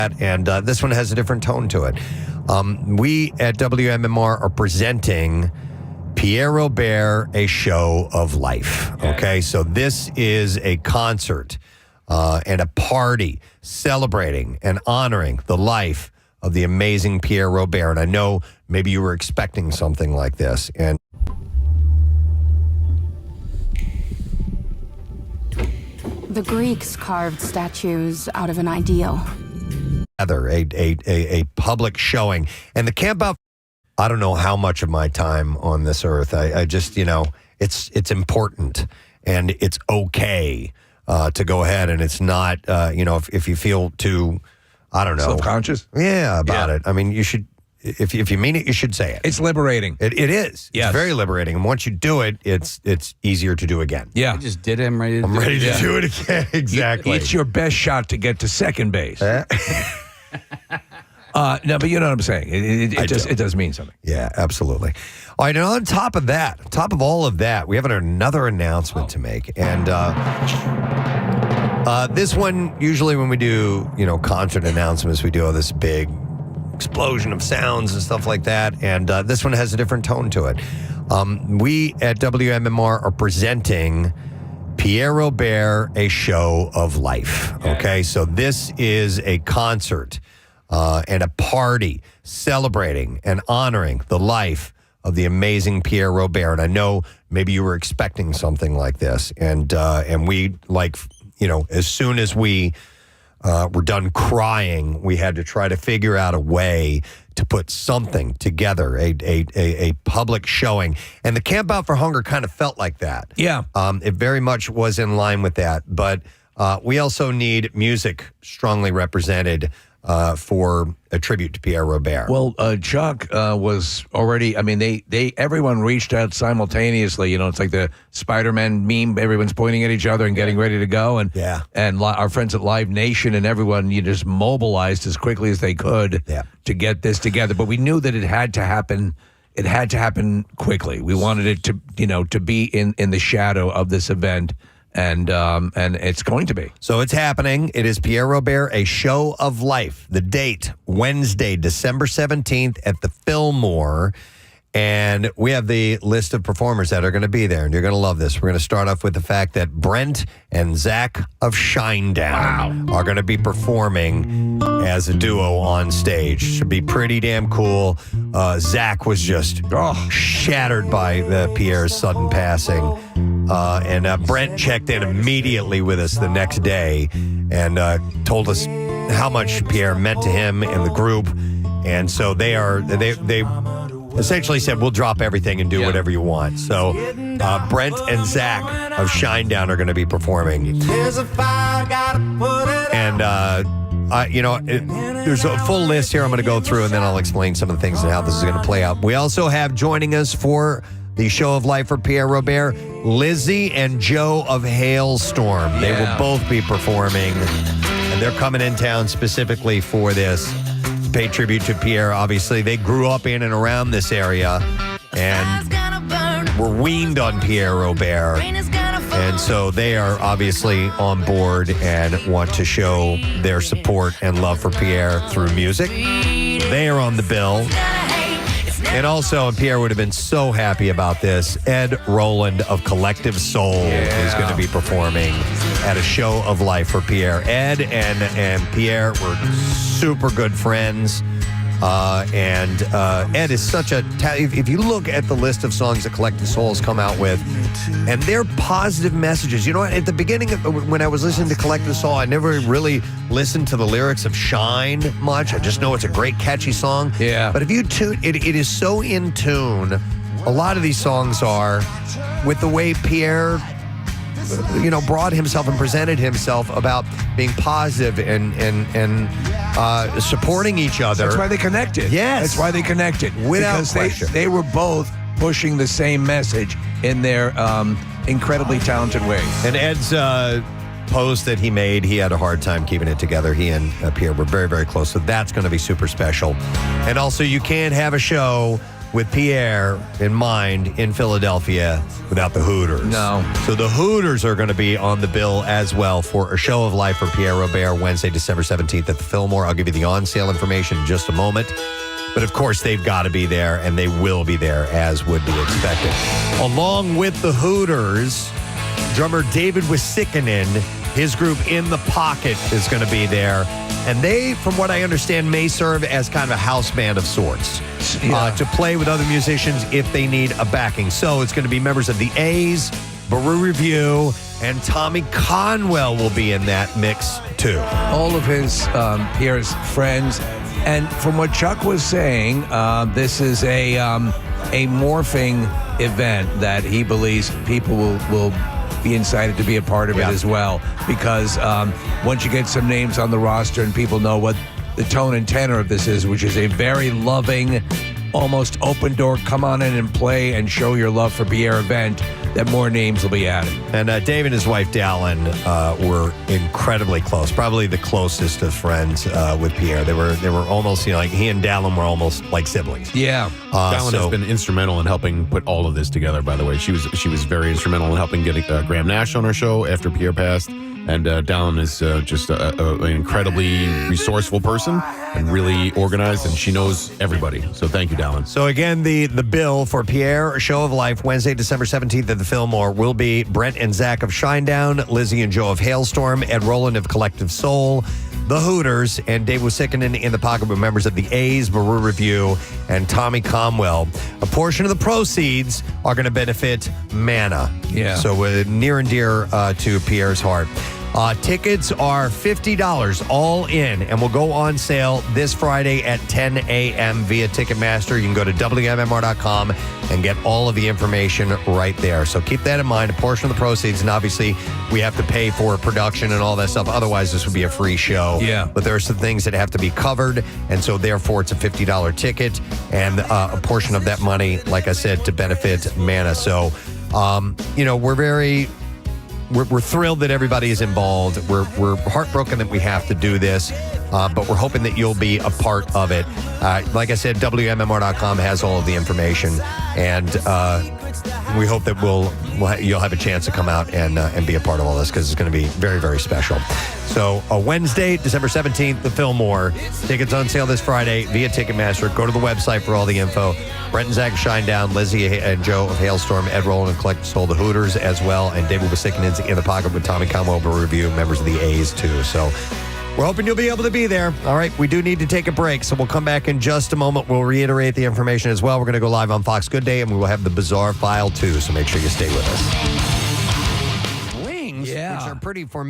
And this one has a different tone to it. We at WMMR are presenting Pierre Robert, A Show of Life. Okay, so this is a concert and a party celebrating and honoring the life of the amazing Pierre Robert. And I know maybe you were expecting something like this. And the Greeks carved statues out of an ideal. A public showing. And the camp out, I don't know how much of my time on this earth. I just, it's important and it's okay to go ahead, and it's not, if you feel too, I don't know. Self-conscious? Yeah, about it. I mean, you should, if you mean it, you should say it. It's liberating. It is. Yes. It's very liberating. And once you do it, it's easier to do again. Yeah. I just did it. I'm ready to do it again. Exactly. It's your best shot to get to second base. No, but you know what I'm saying. It does mean something. Yeah, absolutely. All right, and on top of all of that, we have another announcement to make. And this one, usually when we do, concert announcements, we do this big explosion of sounds and stuff like that. And this one has a different tone to it. We at WMMR are presenting Pierre Robert, A Show of Life. Okay, so this is a concert and a party celebrating and honoring the life of the amazing Pierre Robert. And I know maybe you were expecting something like this. And we, as soon as we were done crying, we had to try to figure out a way to put something together, a public showing. And the Camp Out for Hunger kind of felt like that. Yeah. It very much was in line with that. But we also need music strongly represented for a tribute to Pierre Robert. Well, Chuck was already, everyone reached out simultaneously. It's like the Spider-Man meme. Everyone's pointing at each other and getting ready to go. And our friends at Live Nation and everyone, just mobilized as quickly as they could to get this together. But we knew that it had to happen. It had to happen quickly. We wanted it to be in the shadow of this event. And it's going to be. So it's happening. It is Pierre Robert, A Show of Life. The date, Wednesday, December 17th at the Fillmore. And we have the list of performers that are going to be there. And you're going to love this. We're going to start off with the fact that Brent and Zach of Shinedown are going to be performing as a duo on stage. Should be pretty damn cool. Zach was just shattered by Pierre's sudden passing. And Brent checked in immediately with us the next day and told us how much Pierre meant to him and the group. And so they essentially said, we'll drop everything and do whatever you want. So Brent and Zach of Shinedown are going to be performing. And, there's a full list here I'm going to go through, and then I'll explain some of the things and how this is going to play out. We also have joining us for the Show of Life for Pierre Robert, Lzzy and Joe of Halestorm. They will both be performing, and they're coming in town specifically for this. Pay tribute to Pierre. Obviously, they grew up in and around this area and were weaned on Pierre Robert. And so they are obviously on board and want to show their support and love for Pierre through music. They are on the bill. And also, and Pierre would have been so happy about this, Ed Roland of Collective Soul is going to be performing at a Show of Life for Pierre. Ed and Pierre were super good friends. And Ed is such a... if you look at the list of songs that Collective Soul has come out with, and they're positive messages. At the beginning, when I was listening to Collective Soul, I never really listened to the lyrics of Shine much. I just know it's a great, catchy song. Yeah. But if you tune... It is so in tune. A lot of these songs are with the way Pierre... brought himself and presented himself about being positive and supporting each other. That's why they connected. Yes. That's why they connected. Without question. They were both pushing the same message in their incredibly talented ways. And Ed's post that he made, he had a hard time keeping it together. He and Pierre were very, very close, so that's going to be super special. And also, you can't have a show with Pierre in mind in Philadelphia without the Hooters. No. So the Hooters are going to be on the bill as well for A Show of Life for Pierre Robert Wednesday, December 17th at the Fillmore. I'll give you the on-sale information in just a moment. But of course, they've got to be there, and they will be there as would be expected. Along with the Hooters, drummer David Uosikkinen, his group In the Pocket is going to be there. And they, from what I understand, may serve as kind of a house band of sorts to play with other musicians if they need a backing. So it's going to be members of the A's, Beru Revue, and Tommy Conwell will be in that mix too. All of his Pierre's friends. And from what Chuck was saying, this is a morphing event that he believes people will be excited to be a part of it as well. Because once you get some names on the roster and people know what the tone and tenor of this is, which is a very loving, almost open door, come on in and play and show your love for Pierre event, that more names will be added. And Dave and his wife, Dallin, were incredibly close, probably the closest of friends with Pierre. They were almost, like he and Dallin were almost like siblings. Yeah. Dallin has been instrumental in helping put all of this together, by the way. She was very instrumental in helping get Graham Nash on our show after Pierre passed. And Dallin is just an incredibly resourceful person and really organized, and she knows everybody. So thank you, Dallin. So again, the bill for Pierre, A Show of Life, Wednesday, December 17th at the Fillmore will be Brent and Zach of Shinedown, Lzzy and Joe of Halestorm, Ed Roland of Collective Soul, the Hooters, and Dave Uosikkinen in the Pocket with members of the A's, Beru Revue, and Tommy Conwell. A portion of the proceeds are going to benefit Mana. Yeah. So near and dear to Pierre's heart. Tickets are $50 all in and will go on sale this Friday at 10 a.m. via Ticketmaster. You can go to WMMR.com and get all of the information right there. So keep that in mind, a portion of the proceeds, and obviously we have to pay for production and all that stuff. Otherwise, this would be a free show. Yeah. But there are some things that have to be covered, and so therefore it's a $50 ticket, and a portion of that money, like I said, to benefit Mana. So, we're thrilled that everybody is involved. We're heartbroken that we have to do this, but we're hoping that you'll be a part of it. Like I said, WMMR.com has all of the information, and we hope that you'll have a chance to come out and be a part of all this, because it's going to be very, very special. So Wednesday, December 17th, the Fillmore. Tickets on sale this Friday via Ticketmaster. Go to the website for all the info. Brent and Zach Shinedown, Lzzy and Joe of Halestorm, Ed Roland and Collective Soul, the Hooters as well, and David Uosikkinen in the Pocket with Tommy Conwell, Beru Revue, members of the A's too. So we're hoping you'll be able to be there. All right, we do need to take a break, so we'll come back in just a moment. We'll reiterate the information as well. We're going to go live on Fox Good Day, and we will have the Bizarre File too, so make sure you stay with us. Wings, which are pretty formidable.